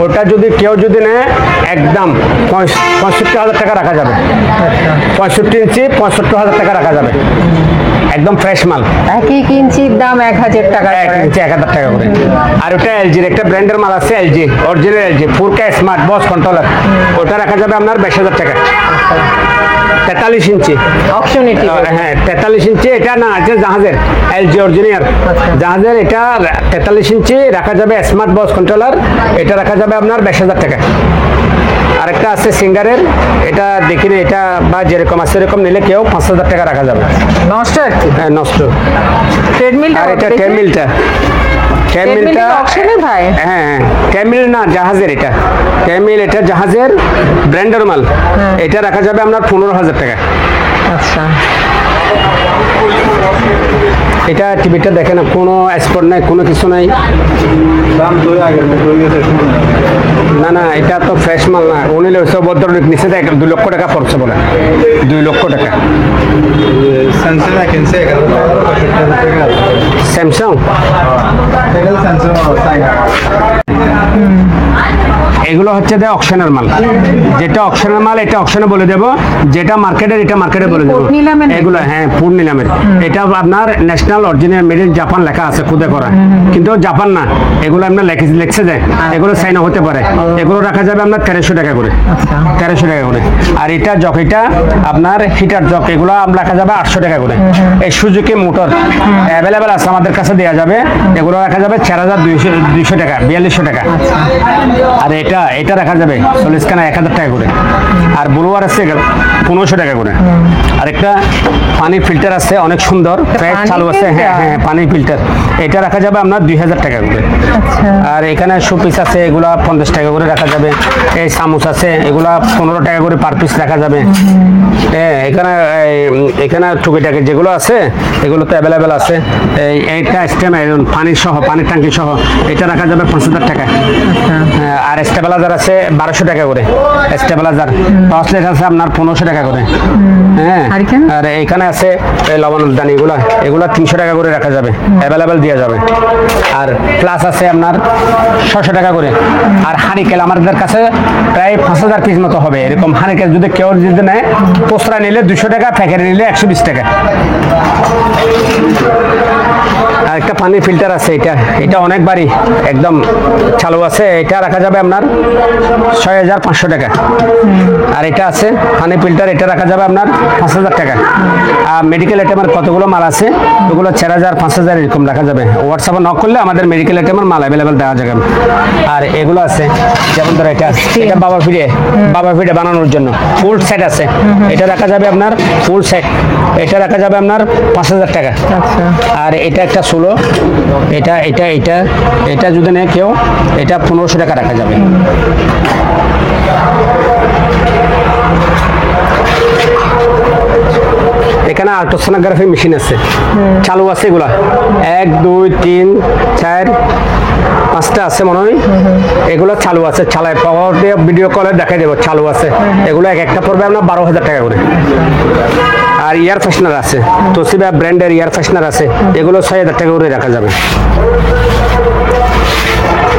ওটা যদি কেউ যদি নেয় একদম 65,000 টাকা রাখা যাবে। 65 ইঞ্চি 65,000 টাকা রাখা যাবে, একদম ফ্রেশ মাল। এক ইঞ্চির দাম 1000 টাকা, 1 ইঞ্চি 1000 টাকা করে। আর ওটা এলজির একটা ব্র্যান্ডের মাল আছে, LG original LG 4K smart box controller, ওটা রাখা যাবে আপনার 22,000 টাকা। 43 ইঞ্চি অপশনের টিভি। হ্যাঁ 43 ইঞ্চি, এটা না আছে জাহাজের, এলজি অরিজিনাল জাহাজের, এটা 43 ইঞ্চি রাখা যাবে স্মার্ট বক্স কন্ট্রোলার, এটা রাখা যাবে আপনার 22,000 টাকা। আরেকটা আছে সিঙ্গারের, এটা দেখিনি, এটা বা যেরকম আছে সেরকম নিলে কেউ 5,000 টাকা রাখা যাবে। নষ্ট আর কি, হ্যাঁ নষ্ট। ট্রেডমিলটা। আর এটা ট্রেডমিলটা, অপশনের ভাই। হ্যাঁ ট্রেডমিল না, জাহাজের, এটা ট্রেডমিল, এটা জাহাজের ব্র্যান্ডের মাল, এটা রাখা যাবে আপনার 15,000 টাকা। আচ্ছা, এটা টিভিটা দেখে না, কোনো স্পট নাই, কোনো কিছু নাই। না এটা তো ফ্রেশ মাল না, উনি ওইসব ভদ্রলোক নিচে 2 লক্ষ টাকা পড়ছে বলে, 2 লক্ষ টাকা। স্যামসাং এগুলো হচ্ছে যে অকশনের মাল, যেটা অকশনের মাল এটা অকশনে বলে দেবো, যেটা মার্কেটের এটা মার্কেটে বলে দেবো। পোর্ট নিলামের নাকি? এগুলো হ্যাঁ পুর নিলামের, এটা আপনার national original made in Japan লেখা আছে খুদে করা, কিন্তু জাপান না, এগুলো আপনার লিখছে যায়, এগুলো চাইনা হতে পারে। এগুলো রাখা যাবে আপনার 1300 টাকা করে, 1300 টাকা করে। আর এটা জক, এটা আপনার হিটার জক, এগুলো রাখা যাবে 800 টাকা করে। এই সুজুকি মোটর অ্যাভেলেবেল আছে আমাদের কাছে, দেওয়া যাবে, এগুলো রাখা যাবে 4200 টাকা, 4200 টাকা। আর এটা রাখা যাবে 40 খানা 1000 টাকা করে। আর ব্লুয়ার আছে 1500 টাকা করে। আর একটা পানি ফিল্টার আছে অনেক সুন্দর, প্রায় চালু আছে, হ্যাঁ হ্যাঁ পানি ফিল্টার, এটা রাখা যাবে আপনার 2000 টাকা করে। আর এখানে শোপিস আছে, এগুলা 50 টাকা করে রাখা যাবে। এই চামচ আছে, এগুলা 15 টাকা করে পার পিস রাখা যাবে। এখানে টুকিটাকি যেগুলো আছে এগুলো তো অ্যাভেলেবেল আছে। এইটা স্টেম পানির সহ, পানির ট্যাঙ্কি সহ, এটা রাখা যাবে 5000 টাকা। আর স্টেবিলাইজার আছে 1200 টাকা করে, স্টেবিলাইজার। টর্চ লাইট আছে আপনার 1500 টাকা করে। হ্যাঁ, আর এখানে আছে লবণদানি, এগুলা 300 টাকা করে রাখা যাবে, অ্যাভেলেবেল দেওয়া যাবে। আর প্লাস আছে আপনার 600 টাকা করে। আর হারিকেল আমাদের কাছে প্রায় 5000 পিস মতো হবে, এরকম হারিকেল যদি কেউ যদি নেয়, পোস্টরা নিলে 200 টাকা, প্যাকেটে নিলে 120 টাকা। আর একটা পানি ফিল্টার আছে, এটা অনেক বাড়ি একদম চালু আছে, এটা রাখা যাবে আপনার 6500 টাকা। আর এটা আছে পানি ফিল্টার, এটা রাখা যাবে আপনার 5000 টাকা। আর মেডিকেল আইটেমের কতগুলো মাল আছে, ওগুলো 4000 5000 এরকম রাখা যাবে। হোয়াটসঅ্যাপে নক করলে আমাদের মেডিকেল আইটেমের মাল অ্যাভেলেবেল দেওয়া যাবে। আর এগুলো আছে যেমন ধরো এটা বাবা ফিরে বানানোর জন্য ফুল সেট আছে, এটা রাখা যাবে আপনার ফুল সেট, এটা রাখা যাবে আপনার 5000 টাকা। আর এটা একটা ষোলো, এটা যদি নেয় কেউ, এটা 1500 টাকা রাখা যাবে। এখানে আল্ট্রাসোনোগ্রাফি মেশিন আছে, চালু আছে, এগুলা 1 2 3 4 5টা আছে মনে হয়, এগুলো চালু আছে, চালায় পাওয়ার দিয়ে ভিডিও কলে দেখাই দেবো, চালু আছে। এগুলো একটা পড়বে আপনার 12000 টাকা করে। আর এয়ার ফ্রেশনার আছে, তোশিবা ব্র্যান্ডের এয়ার ফ্রেশনার আছে, এগুলো 6000 টাকা করে রাখা যাবে।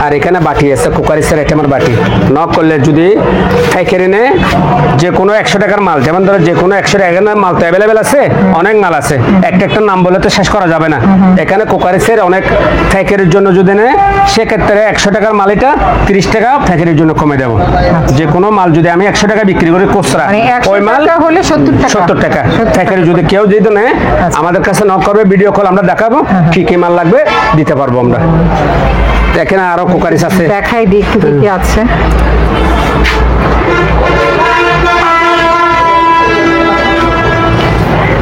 আর এখানে বাটি আছে, কুকারিসের আইটেমের বাটি, নক করলে যদি পাইকারি নেয়, যে কোনো 100 টাকার মাল, যেমন ধরো যে কোনো 100 টাকার মাল তো অ্যাভেলেবেল আছে, অনেক মাল আছে, একটা নাম বলে তো শেষ করা যাবে না। এখানে কুকারিসের অনেক পাইকারির জন্য যদি নেয়, সেক্ষেত্রে 100 টাকার মাল এটা 30 টাকা পাইকারির জন্য কমে দেবো। যে কোনো মাল যদি আমি 100 টাকা বিক্রি করি খুচরা, ওই মাল হলে 70 টাকা পাইকারি। যদি কেউ যদি নেয়, আমাদের কাছে নক করবে, ভিডিও কল আমরা দেখাবো, কি কি মাল লাগবে দিতে পারবো আমরা। এখানে আরো কুকারিস আছে, দেখাই দিই একটু কি আছে।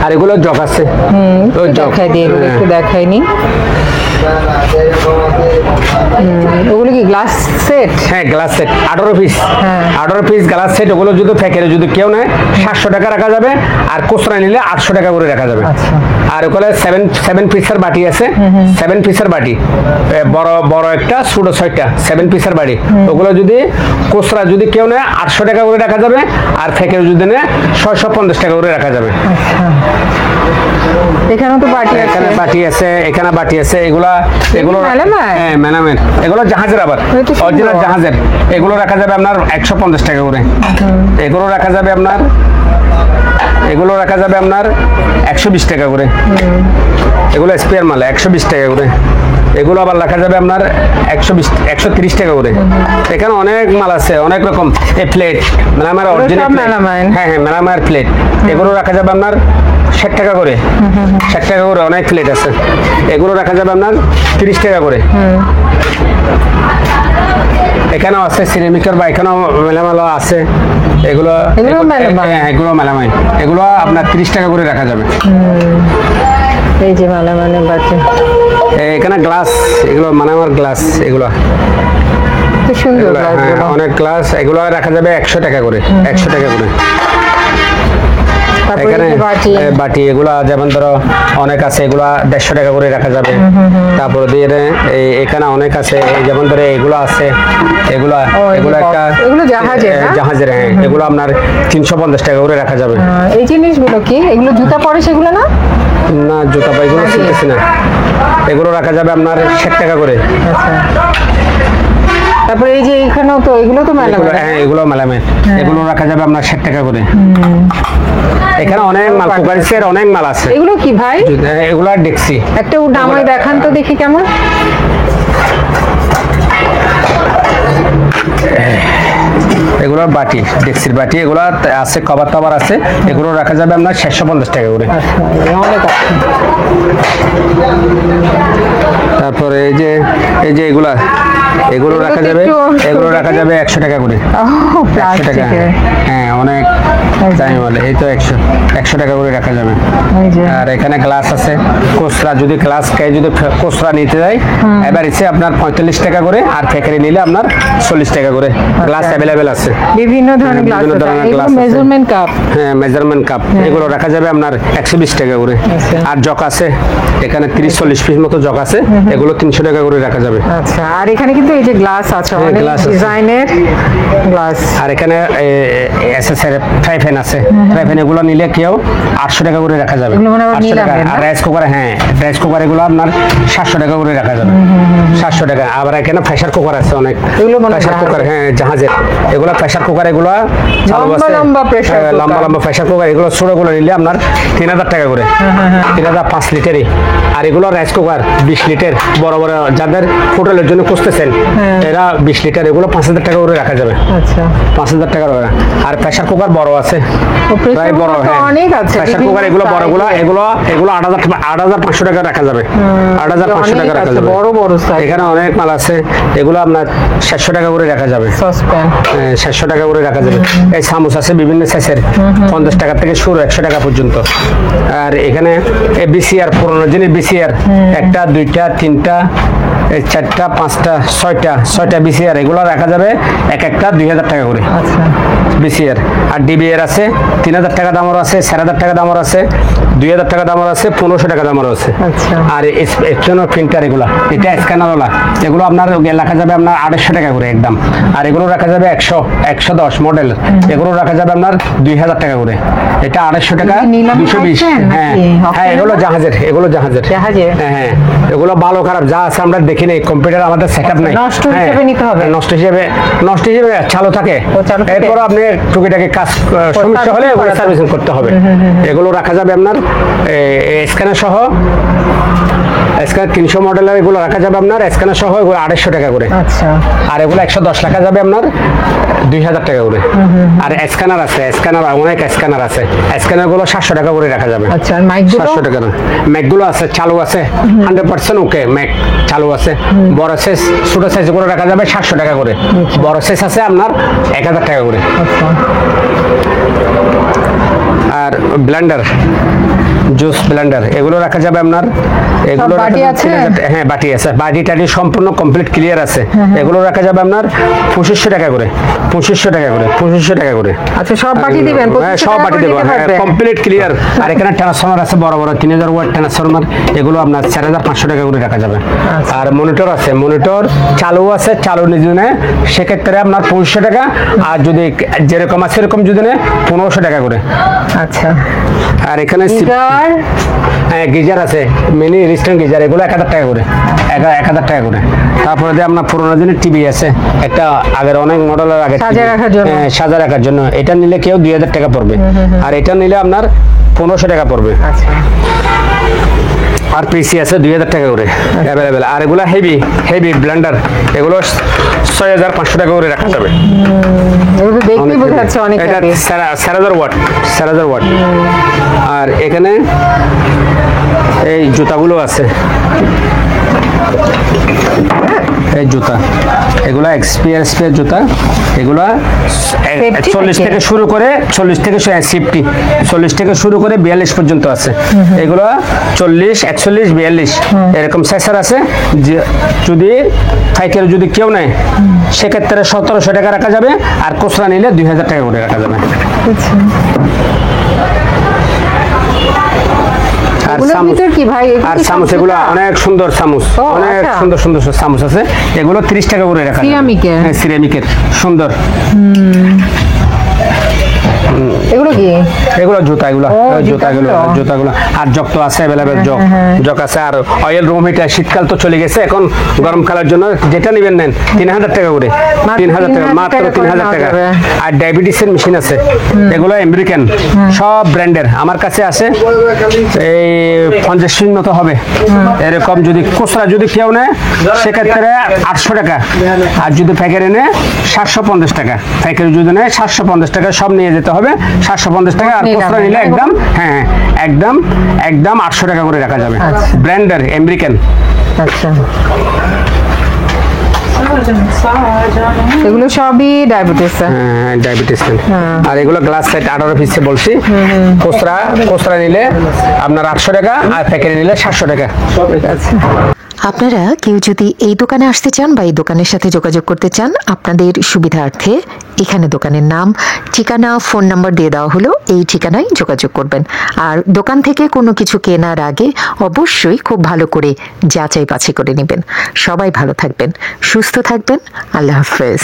আর এগুলো জগ আছে, ওই জগ দেখাই দিই, এগুলো একটু দেখাইনি। ওগুলো কি গ্লাস সেট? হ্যাঁ glass set 18 piece, 18 piece glass set. ওগুলো যদি প্যাকেটে যদি কেউ নেয় 700 টাকা রাখা যাবে, আর খুচরা নিলে 800 টাকা করে রাখা যাবে। আর ওখানে 7 পিসের বাটি আছে, 7 পিসের বাটি, বড় একটা ছোট 6টা 7 পিসের বাটি। ওগুলো যদি খুচরা যদি কেউ নেয় 800 টাকা করে রাখা যাবে, আর প্যাকেটে যদি নেয় 650 টাকা করে রাখা যাবে। এখানে তো বাটি আছে, এখানে বাটি আছে, এখানে বাটি আছে, এগুলো হ্যাঁ মেলামের, এগুলো জাহাজের, আবার অরিজিনাল জাহাজের। এগুলো রাখা যাবে আপনার 150 টাকা করে। এগুলো রাখা যাবে আপনার 120 টাকা করে। এগুলো স্পেয়ার মাল 120 টাকা করে। এগুলো আবার রাখা যাবে আপনার 130 টাকা করে। এখানে অনেক মাল আছে, অনেক রকম। এই প্লেট মেলামের অরিজিনাল, হ্যাঁ মেলামের প্লেট, এগুলো রাখা যাবে আপনার 60 টাকা করে, 60 টাকা করে। অনেক প্লেট আছে, এগুলো রাখা যাবে আপনার 30 টাকা করে। এখানেও আছে সিরামিকের, বা এখানেও মেলামেলা আছে, এগুলো মেলামাইন, এগুলো আপনার 30 টাকা করে রাখা যাবে। এই যে মেলামাইনের বাটি, এখানে গ্লাস, এগুলো মানামার গ্লাস, এগুলো খুব সুন্দর, অনেক গ্লাস। এগুলো রাখা যাবে 100 টাকা করে, 100 টাকা করে। এখানে বাটি, এগুলা যেমন ধরো অনেক আছে, এগুলা 150 টাকা করে রাখা যাবে। তারপর দিয়ে এখানে অনেক আছে, যেমন ধরো এগুলো আছে, এগুলো একটা জাহাজের, হ্যাঁ এগুলো আপনার 350 টাকা করে রাখা যাবে। এই জিনিসগুলো কি, এগুলো জুতা পরে সেগুলো না? না জুতা পাই, এগুলো চিনতেছি না। এগুলো রাখা যাবে আপনার 60 টাকা করে। তারপরে এই যে এখানেও তো এগুলো তো মেলা এগুলো, হ্যাঁ এগুলো মেলামেট, এগুলো রাখা যাবে আপনার 60 টাকা করে। এখানে অনেক মাল, কুকারিসের অনেক মাল আছে। এগুলো কি ভাই? এগুলো ডেক্সি। একটা নামাই দেখান তো দেখি কেমন। এগুলো বাটি, ডেক্সির বাটি, এগুলো আছে কভার টভার আছে, এগুলো রাখা যাবে আপনার 650 টাকা করে। আচ্ছা, অনেক আছে। তারপরে এই যে এগুলো রাখা যাবে, এগুলো রাখা যাবে 100 টাকা করে। 100 টাকা, হ্যাঁ অনেক দামি বলে, এই তো 100 টাকা করে রাখা যাবে। আর এখানে গ্লাস আছে, কোসরা, যদি গ্লাস কেউ যদি কোসরা নিতে যায় এবার ইচ্ছে আপনার 45 টাকা করে, আর ফেকারি নিলে আপনার 40 টাকা করে। গ্লাস অ্যাভেলেবেল আছে, বিভিন্ন ধরনের গ্লাস বিভিন্ন আছে। ধরনের এগুলো glass আছে। Measurement cup. হ্যাঁ মেজারমেন্ট কাপ, এগুলো রাখা যাবে আপনার 120 টাকা করে। আচ্ছা। আর জগ আছে, এখানে 30-40 পিস মতো জগ আছে, এগুলো 300 টাকা করে রাখা যাবে। আচ্ছা, আর এখানে কিন্তু এই যে গ্লাস আছে, হ্যাঁ, অনেক glass আছে। ডিজাইনের গ্লাস। আর এখানে এসএসআর ফ্রাই প্যান আছে, ফ্রাই প্যান এগুলো নিলে কেউ 800 টাকা করে রাখা যাবে। এগুলো মানে আবার 800 টাকা। নিলামের না? আর রাইস কুকার, হ্যাঁ রাইস কুকার এগুলো আপনার 700 টাকা করে রাখা যাবে। 700 টাকা। আবার এখানে প্রেসার কুকার আছে অনেক, এগুলো মনে হয় প্রেসার কুকার, হ্যাঁ জাহাজের, এগুলো প্রেসার কুকার, এগুলো চালু লম্বা আছে। লম্বা pressure হ্যাঁ, cooker। লম্বা লম্বা প্রেসার কুকার, এগুলো ছোটগুলো নিলে আপনার 3000 টাকা করে। 3000 5 লিটারই। আর এগুলো রাইস কুকার 20 লিটার, বড় বড় যাদের হোটেলের জন্য খুঁজতেছেন এরা 20 লিটার, এগুলো 5000 টাকা করে রাখা যাবে। আচ্ছা, 5000 টাকা করে। আর প্রেসার কুকার বড় আছে, pressure প্রায় বড়, cooker তো হ্যাঁ অনেক আছে, প্রেসার বিভিন্ন কুকার এগুলো size বড়গুলো, এর। এগুলো 8500 টাকা রাখা যাবে। 8500 টাকা অনেক রাখা আছে, যাবে। বড় বড় size। এখানে অনেক মাল আছে, এগুলো আপনার 700 টাকা করে রাখা যাবে। সসপ্যান। 700 টাকা করে রাখা যাবে। এই চামচ আছে বিভিন্ন সাইজের, 50 টাকা থেকে শুরু 100 টাকা পর্যন্ত। আর এখানে বিসিআর, পুরোনো জিনিস বিসিআর, 1টা 2টা 3টা 4টা 5টা 6টা বিসিআর, এগুলো রাখা যাবে একটা 2000 টাকা করে আচ্ছা, বিসিআর। আর ডিবিআর আছে 3000 টাকা দামের আছে, 4000 টাকা দামের আছে, 2000 টাকা দামের আছে, 1500 টাকা দামের আছে। আচ্ছা। আর স্ক্যানার প্রিন্টার এগুলো, এটা স্ক্যানারওয়ালা, এগুলো আপনার রাখা যাবে আপনার 250 টাকা করে একদম। আর এগুলো রাখা যাবে 110 মডেল, এগুলো রাখা যাবে আপনার 2000 টাকা করে। এটা 250 টাকা, এটা নিলামে 220। পাচ্ছেন হ্যাঁ নাকি? হ্যাঁ, এগুলো জাহাজের, এগুলো জাহাজের। জাহাজের? হ্যাঁ হ্যাঁ, এগুলো ভালো খারাপ যা আছে আমরা দেখি নেই, কম্পিউটার আমাদের সেটআপ নাই। নষ্ট হ্যাঁ, হিসেবে নিতে হবে? নষ্ট হিসেবে চালু থাকে। ও, চালু থাকে। এরপর আপনি টুকিটাকি কাজ সমস্যা হলে করা সার্ভিসিং করতে হবে। এগুলো রাখা যাবে আপনার স্ক্যানার সহ, স্ক্যানার 300 মডেলের, এগুলো রাখা যাবে আপনার স্ক্যানার সহ, এগুলো 250 টাকা করে। আচ্ছা। আর এগুলো 110 রাখা যাবে আপনার 2000 টাকা করে। আর স্ক্যানার আছে, স্ক্যানার অনেক স্ক্যানার আছে, স্ক্যানার গুলো 700 টাকা করে রাখা যাবে। আচ্ছা, আর মাইকগুলো? 700 টাকা না। ম্যাকগুলো আছে, চালু আছে, 100% ওকে ম্যাক চালু আছে। বড় সাইজ, ছোট সাইজ করে রাখা যাবে 700 টাকা করে। বড় সাইজ আছে আপনার 1000 টাকা করে। আচ্ছা, আর ব্লেন্ডার, জুস ব্লেন্ডার, এগুলো রাখা যাবে আপনার, এগুলো রাখা বাটি যাবে আছে? 3000 হ্যাঁ বাটি আছে, বাটি টাটি সম্পূর্ণ কমপ্লিট ক্লিয়ার আছে। এগুলো রাখা যাবে আপনার 2500 টাকা করে, 2500 টাকা করে, 2500 টাকা করে। আচ্ছা, সব বাটি দিবেন? হ্যাঁ, সব বাটি দেবো, হ্যাঁ কমপ্লিট ক্লিয়ার। আর এখানে ট্রান্সফরমার আছে বড় বড় 3000 ওয়াট ট্রান্সফরমার, এগুলো আপনার 4500 টাকা করে রাখা যাবে। আর মনিটর আছে, মনিটর চালু আছে, চালু নিজে নেয় সেক্ষেত্রে আপনার 2500 টাকা। আর যদি যেরকম আছে সেরকম যদি নেয় 1500 টাকা করে। আচ্ছা। আর এখানে গিজার? হ্যাঁ গিজার আছে, মিনি রিস্টেন গিজার, এগুলো 1000 টাকা করে, 1000 টাকা করে। তারপরে দিয়ে আপনার পুরোনো দিনের টিভি আছে, একটা আগের অনেক মডেলের আগে সাজিয়ে রাখার জন্য? সাজা রাখার জন্য। এটা নিলে কেউ 2000 টাকা পড়বে, আর এটা নিলে আপনার 1500 টাকা পড়বে। আচ্ছা। আর পিসি আছে 2000 টাকা করে অ্যাভেলেবেল। আর এগুলো হেভি ব্লেন্ডার, এগুলো 6500 টাকা করে রাখা যাবে। এগুলো দেখতেই বোঝা যাচ্ছে অনেক এটা heavy। 4000 watt, 4000 watt. আর এখানে এই জুতাগুলো আছে, এই জুতা, এগুলা এক্সপিয়ার জুতা, এগুলা 40 থাকে? থেকে শুরু করে 40 থেকে সেফটি 40 থেকে শুরু করে 42 পর্যন্ত আছে। এগুলো 40 41 42 এরকম সাইজের আছে। যদি সাইকেল যদি কেউ নেয় সেক্ষেত্রে 1700 টাকা রাখা যাবে, আর খুচরা নিলে 2000 টাকা করে রাখা যাবে। আর এগুলোর চামচ, ভিতর কি ভাই? এগুলো আর কি চামচ, সব এগুলো জুতা? অনেক সুন্দর চামচ, ও, অনেক আচ্ছা। সুন্দর সুন্দর চামচ আছে, এগুলো 30 টাকা করে রাখা যাবে। সিরামিকের? হ্যাঁ সিরামিকের, সুন্দর। এগুলো কি? এগুলো জুতা, এগুলো ও, জুতাগুলো জুতাগুলো। জুতাগুলো আর জগ তো আছে অ্যাভেলেবেল, জগ আছে। আর অয়েল রুম হিটার, শীতকাল তো চলে গেছে, এখন গরমকালের জন্য যেটা নেবেন নেন 3000 টাকা করে, মাত্র 3000 টাকা, 3000 মাত্র টাকা করে 3000 টাকা। নেওয়া যাবে। আর ডায়াবেটিসের মেশিন আছে, এগুলো আমেরিকান, সব ব্র্যান্ডের। আমার কাছে আছে এই 50 মতো হবে এরকম। যদি খুচরা যদি কেউ নেয় সেক্ষেত্রে 800 টাকা, আর যদি প্যাকেটে নেয় 750 টাকা। প্যাকেটে যদি নেয় 750 টাকা, সব নিয়ে যেতে হবে 750 টাকা। আর নিলাম, খুচরা নিলে না? একদম, হ্যাঁ একদম একদম 800 টাকা করে রাখা যাবে। আচ্ছা। ব্র্যান্ডের আমেরিকান। আচ্ছা, এগুলো সবই ডায়াবেটিস। ডায়াবেটিস। হ্যাঁ। আর এগুলো গ্লাস সেট 18 পিসে বলছি। খুচরা নিলে আপনার 800 টাকা, আর প্যাকেটে নিলে 700 টাকা। আচ্ছা, আপনারা কেউ যদি এই দোকানে আসতে চান বা এই দোকানের সাথে যোগাযোগ করতে চান, আপনাদের সুবিধার্থে এখানে দোকানের নাম, ঠিকানা, ফোন নাম্বার দিয়ে দেওয়া হলো। এই ঠিকানায় যোগাযোগ করবেন। আর দোকান থেকে কোনো কিছু কেনার আগে অবশ্যই খুব ভালো করে যাচাই বাছাই করে নেবেন। সবাই ভালো থাকবেন, সুস্থ থাকবেন। আল্লাহ হাফেজ।